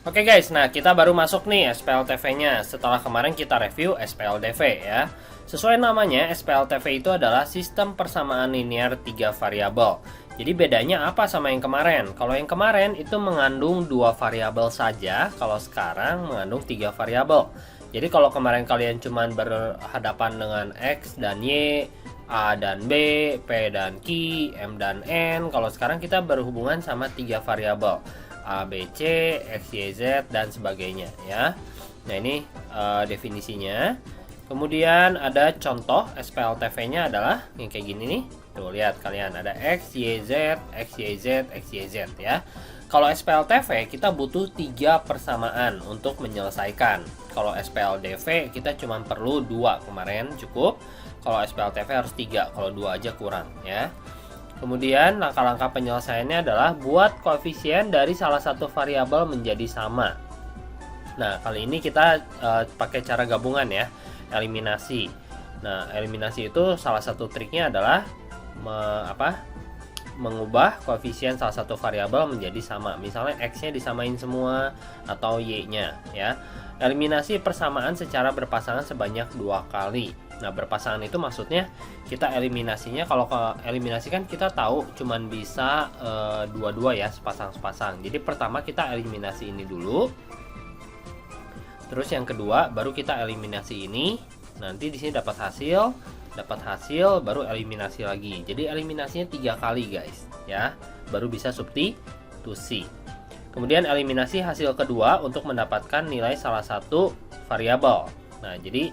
Oke guys, nah kita baru masuk nih SPLTV-nya setelah kemarin kita review SPLDV ya. Sesuai namanya, SPLTV itu adalah sistem persamaan linear 3 variabel. Jadi bedanya apa sama yang kemarin? Kalau yang kemarin itu mengandung 2 variabel saja, kalau sekarang mengandung 3 variabel. Jadi kalau kemarin kalian cuma berhadapan dengan X dan Y, A dan B, P dan Q, M dan N, kalau sekarang kita berhubungan sama 3 variabel. A, B, C, X, Y, Z, dan sebagainya ya. Nah ini definisinya. Kemudian ada contoh SPLTV-nya adalah yang kayak gini nih. Tuh lihat kalian ada X, Y, Z, X, Y, Z, X, Y, Z ya. Kalau SPLTV kita butuh 3 persamaan untuk menyelesaikan. Kalau SPLDV kita cuma perlu 2 kemarin cukup. Kalau SPLTV harus 3, kalau 2 aja kurang ya. Kemudian langkah-langkah penyelesaiannya adalah buat koefisien dari salah satu variabel menjadi sama. Nah, kali ini kita pakai cara gabungan ya, eliminasi. Nah, eliminasi itu salah satu triknya adalah mengubah koefisien salah satu variabel menjadi sama. Misalnya X-nya disamain semua atau Y-nya ya. Eliminasi persamaan secara berpasangan sebanyak 2 kali. Nah, berpasangan itu maksudnya kita eliminasinya, kalau eliminasi kan kita tahu cuman bisa dua-dua ya, sepasang-sepasang. Jadi pertama kita eliminasi ini dulu. Terus yang kedua baru kita eliminasi ini. Nanti di sini dapat hasil baru eliminasi lagi. Jadi eliminasinya 3 kali guys ya, baru bisa substitusi. Kemudian eliminasi hasil kedua untuk mendapatkan nilai salah satu variabel. Nah, jadi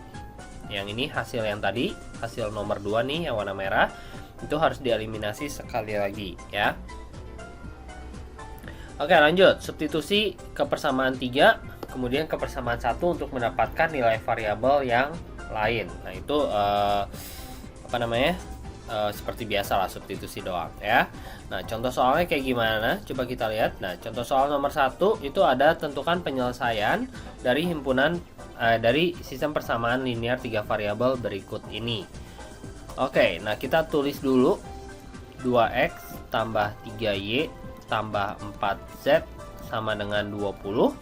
yang ini hasil yang tadi, hasil nomor 2 nih yang warna merah, itu harus dieliminasi sekali lagi ya. Oke, lanjut. Substitusi ke persamaan 3, kemudian ke persamaan 1 untuk mendapatkan nilai variabel yang lain. Nah, itu seperti biasa lah, substitusi doang ya. Nah, contoh soalnya kayak gimana? Coba kita lihat. Nah, contoh soal nomor 1 itu ada tentukan penyelesaian dari himpunan dari sistem persamaan linear 3 variabel berikut ini. Oke, nah kita tulis dulu 2x tambah 3y tambah 4z sama dengan 20.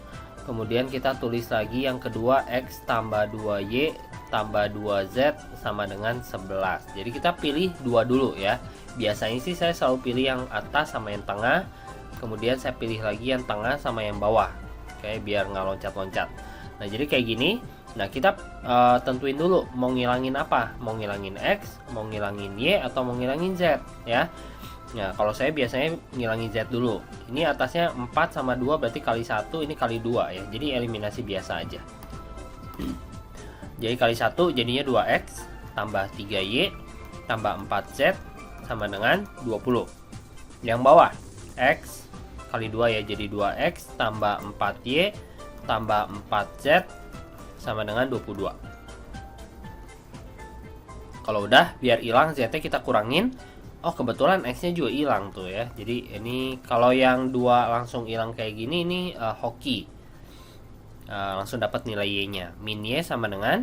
Kemudian kita tulis lagi yang kedua, x tambah 2y tambah 2z sama dengan 11. Jadi kita pilih 2 dulu ya. Biasanya sih saya selalu pilih yang atas sama yang tengah. Kemudian saya pilih lagi yang tengah sama yang bawah. Oke, biar nggak loncat-loncat. Nah, jadi kayak gini. Nah, kita tentuin dulu mau ngilangin apa. Mau ngilangin x, mau ngilangin y, atau mau ngilangin z ya. Nah, kalau saya biasanya ngilangin z dulu. Ini atasnya 4 sama 2 berarti kali 1, ini kali 2 ya. Jadi eliminasi biasa aja. Jadi kali 1 jadinya 2x tambah 3y tambah 4z sama dengan 20. Yang bawah x kali 2 ya, jadi 2x tambah 4y tambah 4z sama dengan 22. Kalau udah, biar hilang z-nya kita kurangin. Oh, kebetulan x-nya juga hilang tuh ya. Jadi ini kalau yang 2 langsung hilang kayak gini, ini hoki. Langsung dapat nilai y-nya. Min y sama dengan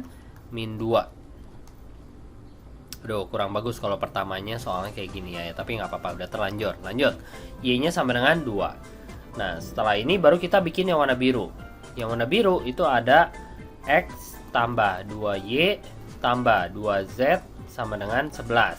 min 2. Aduh, kurang bagus kalau pertamanya soalnya kayak gini ya. Tapi nggak apa-apa, udah terlanjur. Lanjut. Y-nya sama dengan 2. Nah, setelah ini baru kita bikin yang warna biru. Yang warna biru itu ada x tambah 2y tambah 2z sama dengan 11.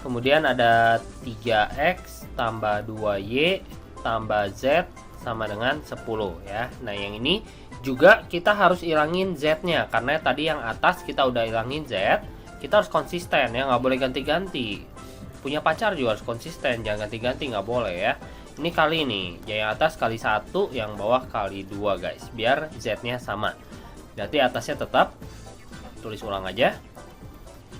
Kemudian ada 3x tambah 2y tambah z sama dengan 10 ya. Nah, yang ini juga kita harus ilangin z-nya, karena tadi yang atas kita udah ilangin z. Kita harus konsisten ya, nggak boleh ganti-ganti. Punya pacar juga harus konsisten, jangan ganti-ganti, nggak boleh ya. Ini kali nih, yang atas kali 1, yang bawah kali 2 guys, biar z-nya sama. Berarti atasnya tetap, tulis ulang aja.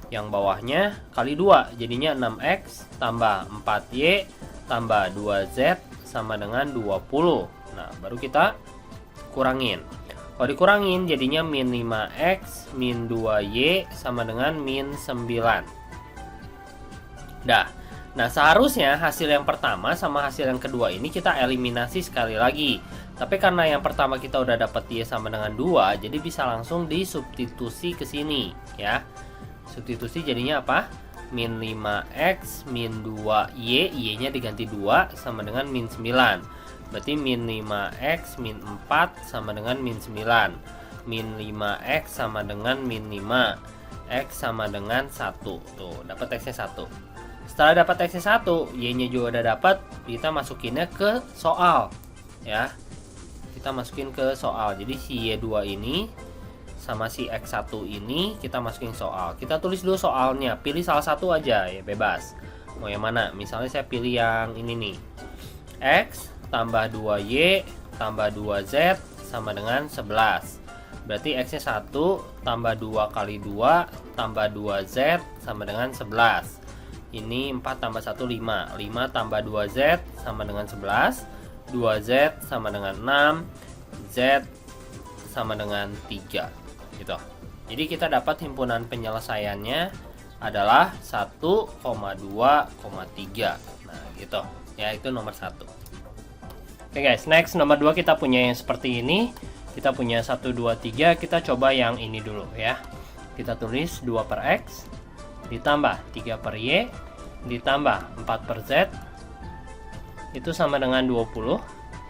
Yang bawahnya kali 2, jadinya 6x tambah 4y tambah 2z sama dengan 20. Nah, baru kita kurangin. Kalau dikurangin jadinya min 5x min 2y sama dengan min 9. Dah. Nah, seharusnya hasil yang pertama sama hasil yang kedua ini kita eliminasi sekali lagi. Tapi karena yang pertama kita udah dapat y sama dengan 2, jadi bisa langsung disubstitusi ke sini ya. Substitusi jadinya apa? Min 5x min 2y, y-nya diganti 2 sama dengan min 9. Berarti min 5x min 4 sama dengan min 9. Min 5x sama dengan min 5. X sama dengan 1. Tuh, dapat X-nya 1. Setelah dapat X-nya 1, Y-nya juga udah dapat, kita masukinnya ke soal. Ya. Kita masukin ke soal. Jadi si Y2 ini sama si X1 ini kita masukin soal. Kita tulis dulu soalnya, pilih salah satu aja ya, bebas. Mau yang mana? Misalnya saya pilih yang ini nih. X tambah 2Y tambah 2Z sama dengan 11. Berarti X-nya 1 tambah 2 kali 2 tambah 2Z sama dengan 11. Ini 4 tambah 1 5. 5 tambah 2Z sama dengan 11. 2Z sama dengan 6. Z sama dengan 3. Gitu. Jadi kita dapat himpunan penyelesaiannya adalah 1,2,3. Nah, gitu. Ya, itu nomor 1. Oke guys, next nomor 2 kita punya yang seperti ini. Kita punya 1, 2, 3. Kita coba yang ini dulu ya. Kita tulis 2 per X ditambah 3 per Y ditambah 4 per Z itu sama dengan 20.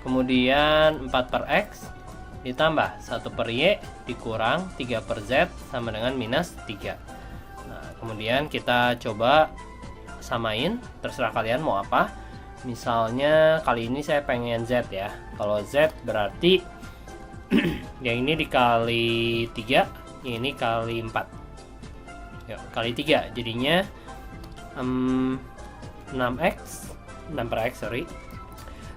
Kemudian 4 per X ditambah 1 per Y dikurang 3 per Z sama dengan minus 3. Nah, kemudian kita coba samain, terserah kalian mau apa. Misalnya kali ini saya pengen Z ya. Kalau Z berarti yang ini dikali 3, yang ini kali 4. Yuk, kali 3 jadinya 6x 6 per X sorry.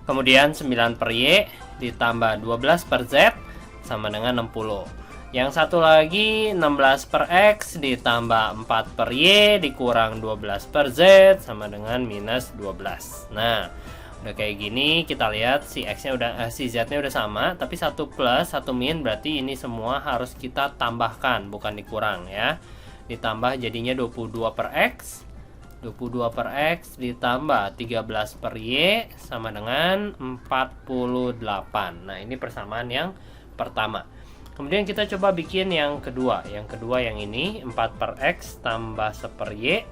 Kemudian 9 per Y ditambah 12 per Z sama dengan 60. Yang satu lagi 16 per X ditambah 4 per Y dikurang 12 per Z sama dengan minus 12. Nah, udah kayak gini kita lihat si X-nya udah si Z-nya udah sama, tapi 1 plus 1 min berarti ini semua harus kita tambahkan bukan dikurang ya. Ditambah jadinya 22 per X. 22 per X ditambah 13 per Y sama dengan 48. Nah, ini persamaan yang pertama. Kemudian kita coba bikin yang kedua. Yang kedua yang ini 4 per X tambah 1 per Y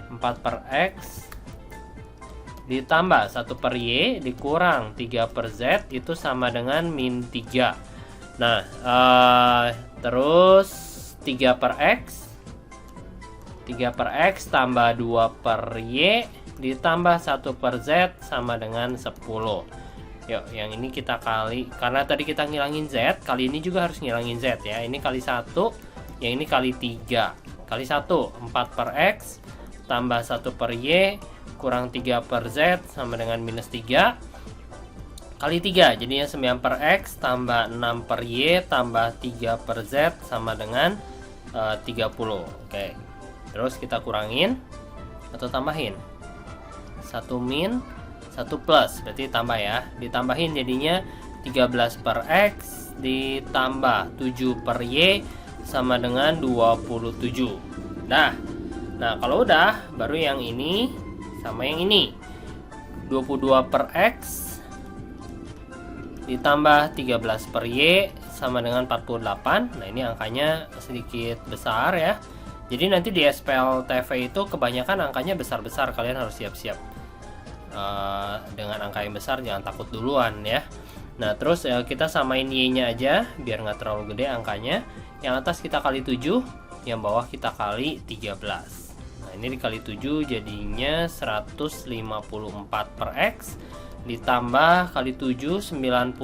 4 per X ditambah 1 per Y dikurang 3 per Z itu sama dengan min 3. Nah, terus 3 per X 3 per X tambah 2 per Y ditambah 1 per Z sama dengan 10. Yuk, yang ini kita kali, karena tadi kita ngilangin Z, kali ini juga harus ngilangin Z ya. Ini kali 1, yang ini kali 3. Kali 1, 4 per X tambah 1 per Y kurang 3 per Z sama dengan minus 3. Kali 3, jadinya 9 per X tambah 6 per Y tambah 3 per Z sama dengan 30. Oke. Terus kita kurangin atau tambahin 1 min 1 plus, berarti tambah ya. Ditambahin jadinya 13 per X ditambah 7 per Y sama dengan 27. Nah, kalau udah baru yang ini sama yang ini 22 per X ditambah 13 per Y sama dengan 48. Nah, ini angkanya sedikit besar ya. Jadi nanti di SPLTV itu kebanyakan angkanya besar-besar, kalian harus siap-siap dengan angka yang besar, jangan takut duluan ya. Nah, terus kita samain Y-nya aja biar nggak terlalu gede angkanya. Yang atas kita kali 7, yang bawah kita kali 13. Nah, ini dikali 7 jadinya 154 per X ditambah kali 7 91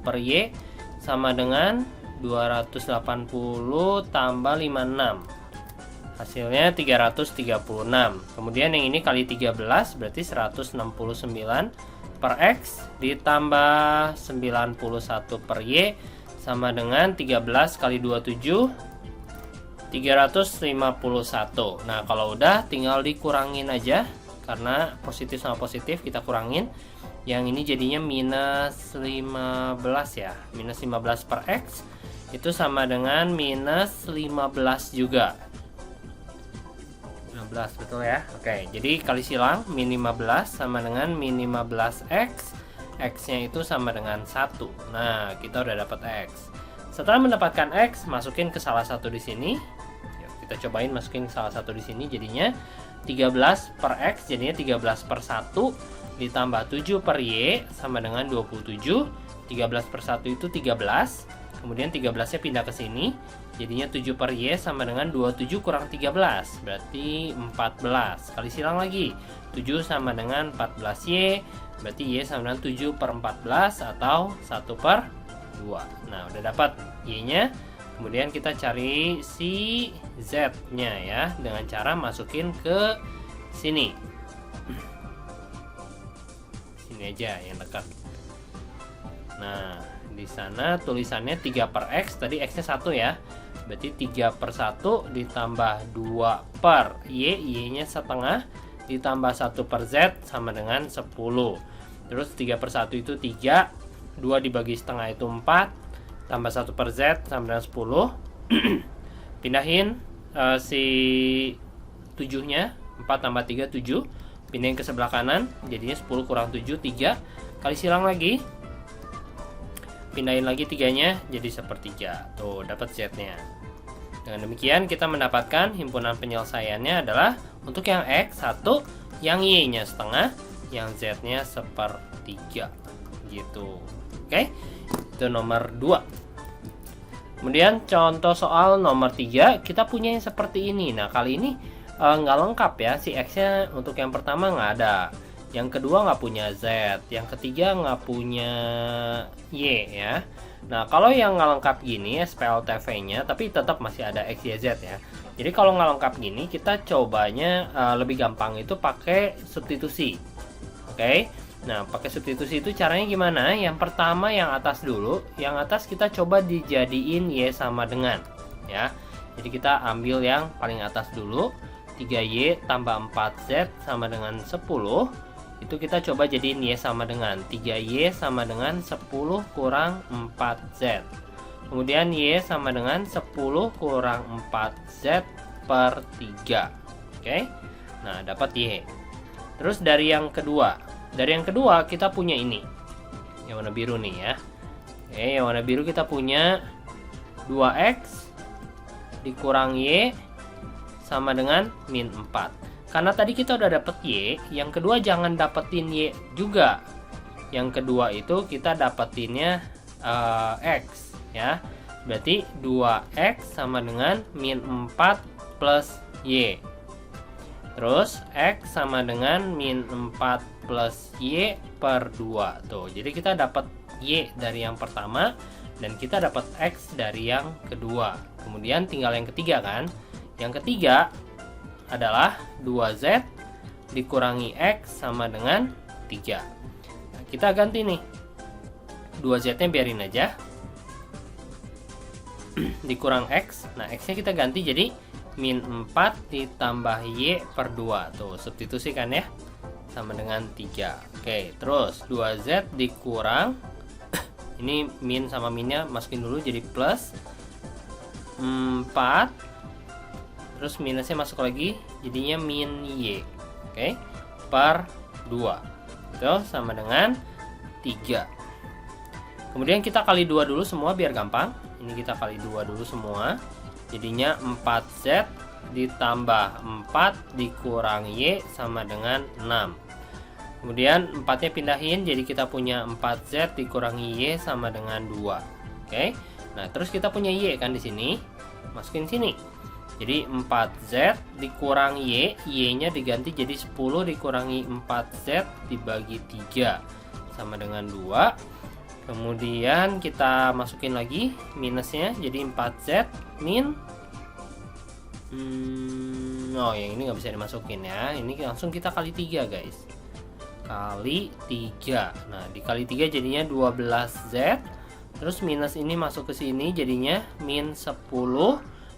per Y sama dengan 280 tambah 56. Hasilnya 336. Kemudian yang ini kali 13 berarti 169 per X ditambah 91 per Y sama dengan 13 kali 27 351. Nah, kalau udah tinggal dikurangin aja karena positif sama positif kita kurangin. Yang ini jadinya minus 15 ya. Minus 15 per X itu sama dengan minus 15 juga. 15 betul ya. Oke, jadi kali silang min 15 sama dengan min 15 X. X-nya itu sama dengan 1. Nah, kita udah dapat X. Setelah mendapatkan X, masukin ke salah satu di sini. Yuk, kita cobain masukin ke salah satu di sini, jadinya 13 per X jadinya 13 per 1 ditambah 7 per Y sama dengan 27. 13 per 1 itu 13. Kemudian 13-nya pindah ke sini. Jadinya 7 per Y sama dengan 27 kurang 13. Berarti 14. Kali silang lagi. 7 sama dengan 14Y. Berarti Y sama dengan 7 per 14 atau 1 per 2. Nah, udah dapat Y-nya. Kemudian kita cari si Z-nya ya. Dengan cara masukin ke sini. Sini aja yang dekat. Nah, di sana tulisannya 3 per X. Tadi X-nya 1 ya. Berarti 3 per 1 ditambah 2 per Y. Y-nya setengah. Ditambah 1 per Z sama dengan 10. Terus 3 per 1 itu 3. 2 dibagi setengah itu 4. Tambah 1 per Z sama dengan 10. Pindahin si 7-nya. 4 tambah 3, 7. Pindahin ke sebelah kanan. Jadinya 10 kurang 7, 3. Kali silang lagi. Pindahin lagi 3-nya jadi sepertiga. Tuh, dapat Z-nya. Dengan demikian kita mendapatkan himpunan penyelesaiannya adalah untuk yang X 1, yang Y-nya setengah, yang Z-nya sepertiga. Gitu. Oke. Itu nomor 2. Kemudian contoh soal nomor 3, kita punya yang seperti ini. Nah, kali ini nggak lengkap ya. Si X-nya untuk yang pertama nggak ada. Yang kedua nggak punya Z, yang ketiga nggak punya Y ya. Nah, kalau yang nggak lengkap gini SPLTV-nya, tapi tetap masih ada X, Y, Z ya. Jadi kalau nggak lengkap gini, kita cobanya lebih gampang itu pakai substitusi. Oke. Nah, pakai substitusi itu caranya gimana? Yang pertama yang atas dulu, yang atas kita coba dijadiin Y sama dengan ya. Jadi kita ambil yang paling atas dulu, 3Y tambah 4Z sama dengan 10. Itu kita coba jadiin Y sama dengan 3Y sama dengan 10 kurang 4Z. Kemudian Y sama dengan 10 kurang 4Z per 3. Oke. Nah, dapat Y. Terus dari yang kedua. Dari yang kedua kita punya ini. Yang warna biru nih ya. Oke, yang warna biru kita punya 2X dikurang Y sama dengan min 4. Karena tadi kita udah dapet Y, yang kedua jangan dapetin Y juga. Yang kedua itu kita dapetinnya X ya. Berarti 2X sama dengan min 4 plus Y. Terus X sama dengan min 4 plus Y per 2. Tuh, jadi kita dapat Y dari yang pertama dan kita dapat X dari yang kedua. Kemudian tinggal yang ketiga kan. Yang ketiga adalah 2Z dikurangi X sama dengan 3. Nah, kita ganti nih. 2Z-nya biarin aja. Dikurang X. Nah, X-nya kita ganti jadi min 4 ditambah Y per 2. Tuh, substitusi kan ya. Sama dengan 3. Oke, terus 2Z dikurang. Ini min sama minnya masukin dulu jadi plus 4. Terus minusnya masuk lagi, jadinya min Y. Oke, per 2. Itu sama dengan 3. Kemudian kita kali 2 dulu semua biar gampang. Ini kita kali 2 dulu semua. Jadinya 4Z ditambah 4 dikurang Y sama dengan 6. Kemudian 4-nya pindahin, jadi kita punya 4Z dikurangi Y sama dengan 2. Oke. Nah, terus kita punya Y kan di sini. Masukin sini. Jadi 4Z dikurang Y, Y-nya diganti jadi 10 dikurangi 4Z dibagi 3 sama dengan 2. Kemudian kita masukin lagi minusnya, jadi 4Z min oh yang ini nggak bisa dimasukin ya. Ini langsung kita kali 3 guys. Kali 3. Nah, dikali 3 jadinya 12Z. Terus minus ini masuk ke sini jadinya min 10.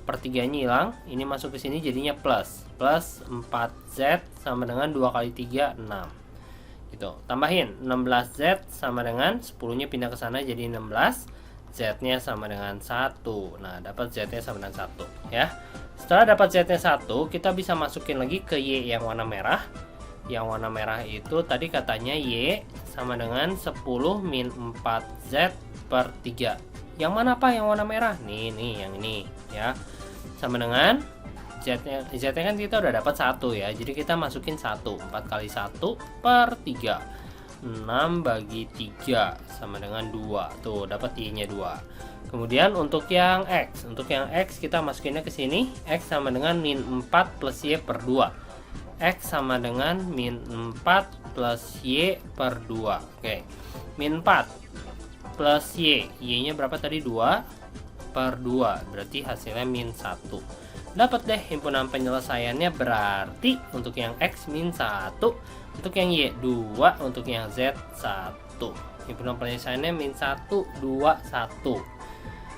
Per 3-nya hilang, ini masuk ke sini jadinya plus 4Z sama dengan 2 kali 3 6 gitu. Tambahin 16Z sama dengan 10-nya pindah ke sana jadi 16, Z-nya sama dengan 1. Nah, dapat Z-nya sama dengan 1 ya. Setelah dapat Z-nya 1, kita bisa masukin lagi ke Y yang warna merah. Yang warna merah itu tadi katanya Y sama dengan 10 min 4Z per 3. Yang mana Pak yang warna merah? Nih yang ini ya. Sama dengan Z nya kan kita udah dapat 1 ya, jadi kita masukin 1. 4 kali 1 per 3, 6 bagi 3 sama dengan 2. Tuh dapat Y nya 2. Kemudian untuk yang X kita masukinnya ke sini. X sama dengan min 4 plus Y per 2. X sama dengan min 4 plus Y per 2. Oke, min 4 plus Y, Y nya berapa tadi? 2 per 2, berarti hasilnya min 1. Dapat deh himpunan penyelesaiannya, berarti untuk yang X min 1, untuk yang Y 2, untuk yang Z 1. Himpunan penyelesaiannya min 1, 2, 1.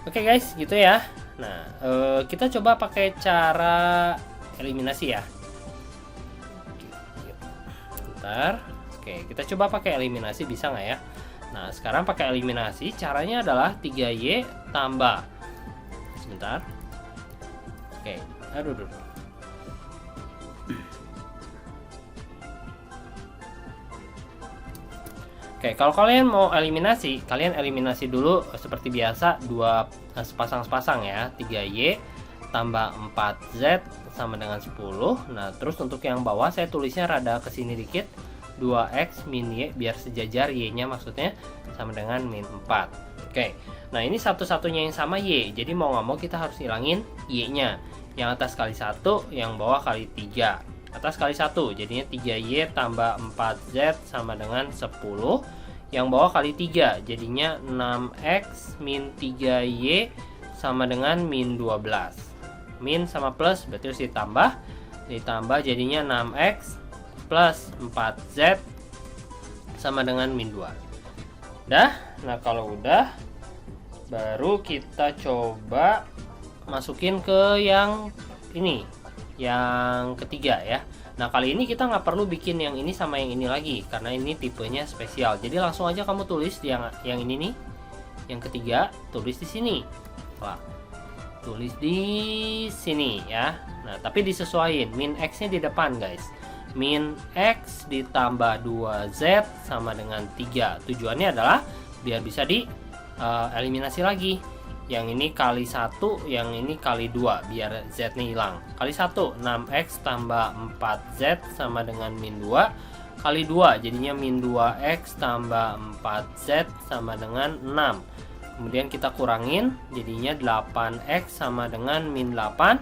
Oke guys, gitu ya. Nah, kita coba pakai cara eliminasi ya. Bentar. Oke, kita coba pakai eliminasi, bisa nggak ya? Nah, sekarang pakai eliminasi, caranya adalah 3Y tambah. Sebentar. Oke, aduh. Oke, kalau kalian mau eliminasi, kalian eliminasi dulu seperti biasa, sepasang-sepasang ya. 3Y tambah 4Z sama dengan 10. Nah, terus untuk yang bawah saya tulisnya rada kesini dikit, 2X min Y, biar sejajar, Y-nya maksudnya sama dengan min 4. Oke, nah ini satu-satunya yang sama Y, jadi mau nggak mau kita harus hilangin Y-nya. Yang atas kali 1, yang bawah kali 3. Atas kali 1, jadinya 3Y tambah 4Z sama dengan 10. Yang bawah kali 3, jadinya 6X min 3Y sama dengan min 12. Min sama plus berarti harus ditambah jadinya 6X plus 4Z sama dengan min 2. Nah kalau udah, baru kita coba masukin ke yang ini, yang ketiga ya. Nah kali ini kita nggak perlu bikin yang ini sama yang ini lagi, karena ini tipenya spesial. Jadi langsung aja kamu tulis yang ini nih, yang ketiga, tulis di sini. Wah, tulis di sini ya. Nah tapi disesuaikan, min X nya di depan guys. Min X ditambah 2Z sama dengan 3. Tujuannya adalah biar bisa di eliminasi lagi. Yang ini kali 1, yang ini kali 2, biar Z nya hilang. Kali 1, 6X tambah 4Z sama dengan min 2. Kali 2, jadinya min 2X tambah 4Z sama dengan 6. Kemudian kita kurangin, jadinya 8X sama dengan min 8.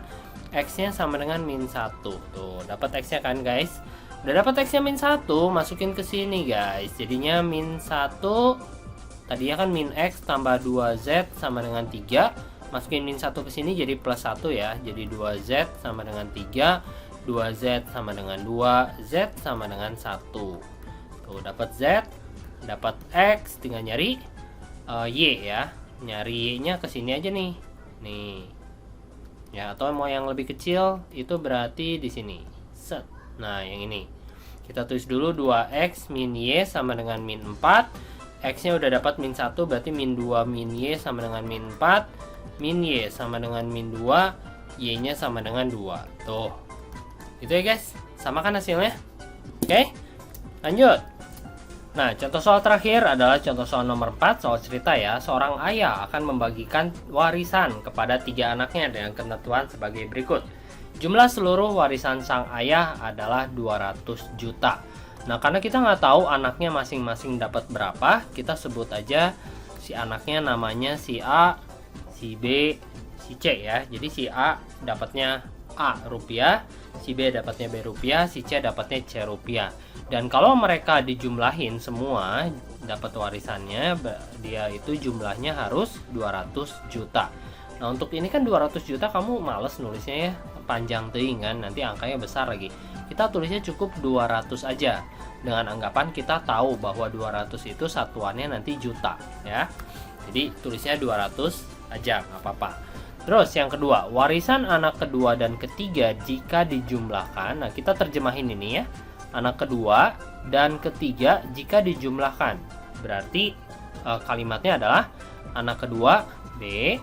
X nya sama dengan min 1. Tuh, dapat X nya kan guys. Udah dapat X nya min 1, masukin ke sini guys. Jadinya min 1, tadinya kan min X tambah 2Z sama dengan 3. Masukin min 1 ke sini jadi plus 1 ya. Jadi 2Z sama dengan 3, 2Z sama dengan 2, Z sama dengan 1. Tuh, dapat Z, dapat X, tinggal nyari Y ya. Nyari Y-nya ke sini aja nih. Nih. Ya, atau mau yang lebih kecil itu berarti di sini. Set. Nah, yang ini. Kita tulis dulu 2X min Y sama dengan min 4. X nya udah dapat min 1, berarti min 2 min Y sama dengan min 4. Min Y sama dengan min 2, Y nya sama dengan 2. Tuh, itu ya guys, sama kan hasilnya. Oke, lanjut. Nah, contoh soal terakhir adalah contoh soal nomor 4, soal cerita ya. Seorang ayah akan membagikan warisan kepada 3 anaknya dengan ketentuan sebagai berikut. Jumlah seluruh warisan sang ayah adalah 200 juta. Nah, karena kita nggak tahu anaknya masing-masing dapat berapa, kita sebut aja si anaknya namanya si A, si B, si C ya. Jadi si A dapatnya A rupiah, si B dapatnya B rupiah, si C dapatnya C rupiah. Dan kalau mereka dijumlahin semua dapat warisannya, dia itu jumlahnya harus 200 juta. Nah, untuk ini kan 200 juta kamu males nulisnya ya, panjang teuing kan, nanti angkanya besar lagi. Kita tulisnya cukup 200 aja. Dengan anggapan kita tahu bahwa 200 itu satuannya nanti juta ya. Jadi tulisnya 200 aja, nggak apa-apa. Terus yang kedua, warisan anak kedua dan ketiga jika dijumlahkan. Nah, kita terjemahin ini ya. Anak kedua dan ketiga jika dijumlahkan. Berarti kalimatnya adalah anak kedua B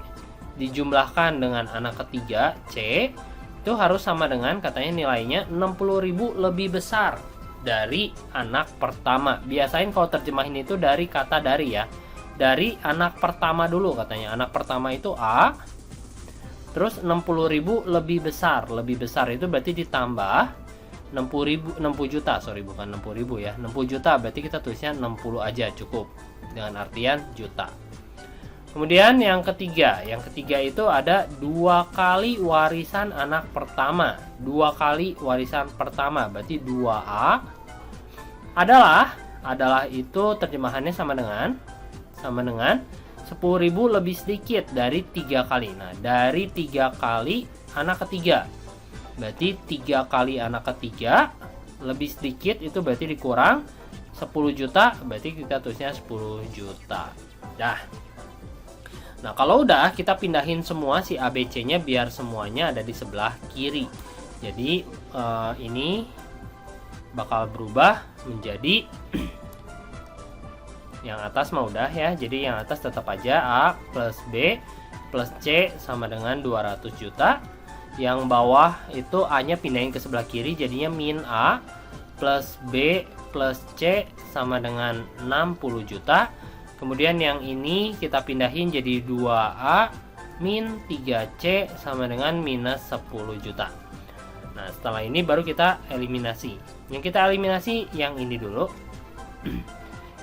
dijumlahkan dengan anak ketiga C, itu harus sama dengan katanya nilainya 60.000 lebih besar dari anak pertama. Biasain kalau terjemahin itu dari kata dari ya. Dari anak pertama dulu katanya. Anak pertama itu A, Terus 60.000 lebih besar. Lebih besar itu berarti ditambah 60.000, 60 juta, sorry bukan 60.000 ya. 60 juta berarti kita tulisnya 60 aja cukup. Dengan artian juta. Kemudian yang ketiga itu ada 2 kali warisan anak pertama. 2 kali warisan pertama berarti 2A adalah itu terjemahannya sama dengan 10.000 lebih sedikit dari 3 kali. Nah, dari 3 kali anak ketiga. Berarti 3 kali anak ketiga lebih sedikit itu berarti dikurang 10 juta, berarti kita tulisnya 10 juta. Nah, kalau udah kita pindahin semua si ABC-nya biar semuanya ada di sebelah kiri. Jadi ini bakal berubah menjadi yang atas mah udah ya. Jadi yang atas tetap aja A plus B plus C sama dengan 200 juta. Yang bawah itu A-nya pindahin ke sebelah kiri jadinya min A plus B plus C sama dengan 60 juta. Kemudian yang ini kita pindahin jadi 2A min 3C sama dengan minus 10 juta. Nah, setelah ini baru kita eliminasi. Yang kita eliminasi yang ini dulu.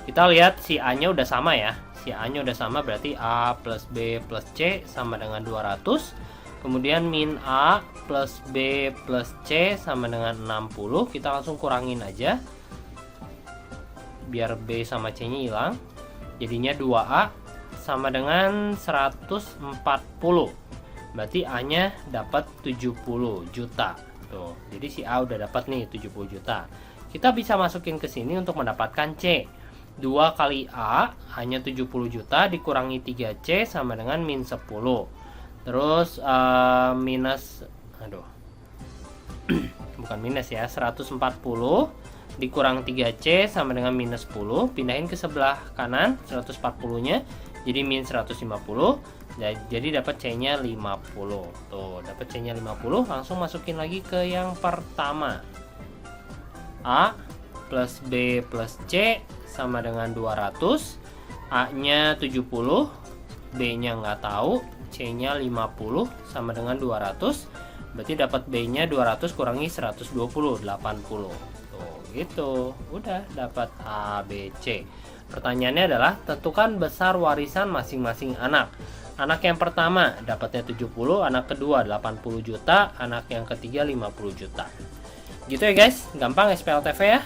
Kita lihat si A-nya udah sama ya. Si A-nya udah sama berarti A plus B plus C sama dengan 200. Kemudian min A plus B plus C sama dengan 60. Kita langsung kurangin aja. Biar B sama C-nya hilang. Jadinya 2A sama dengan 140. Berarti A-nya dapat 70 juta. Tuh. Jadi si A udah dapat nih 70 juta. Kita bisa masukin ke sini untuk mendapatkan C. 2 kali A hanya 70 juta dikurangi 3C sama dengan min 10. Terus minus bukan minus ya, 140 dikurang 3C sama dengan minus 10. Pindahin ke sebelah kanan 140 nya jadi min 150. Jadi dapat C nya 50. Tuh dapat C nya 50. Langsung masukin lagi ke yang pertama. A plus B plus C sama dengan 200. A nya 70, B nya nggak tahu, C nya 50 sama dengan 200. Berarti dapat B nya 200 kurangi 120, 80. Gitu, udah dapat A, B, C. Pertanyaannya adalah tentukan besar warisan masing-masing anak. Anak yang pertama dapatnya 70, anak kedua 80 juta, anak yang ketiga 50 juta. Gitu ya guys, gampang SPLTV ya.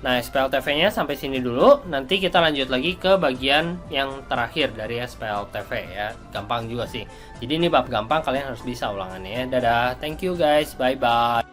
Nah, SPLTV-nya sampai sini dulu. Nanti kita lanjut lagi ke bagian yang terakhir dari SPLTV ya. Gampang juga sih. Jadi ini bab gampang, kalian harus bisa ulangannya ya. Dadah, thank you guys, bye-bye.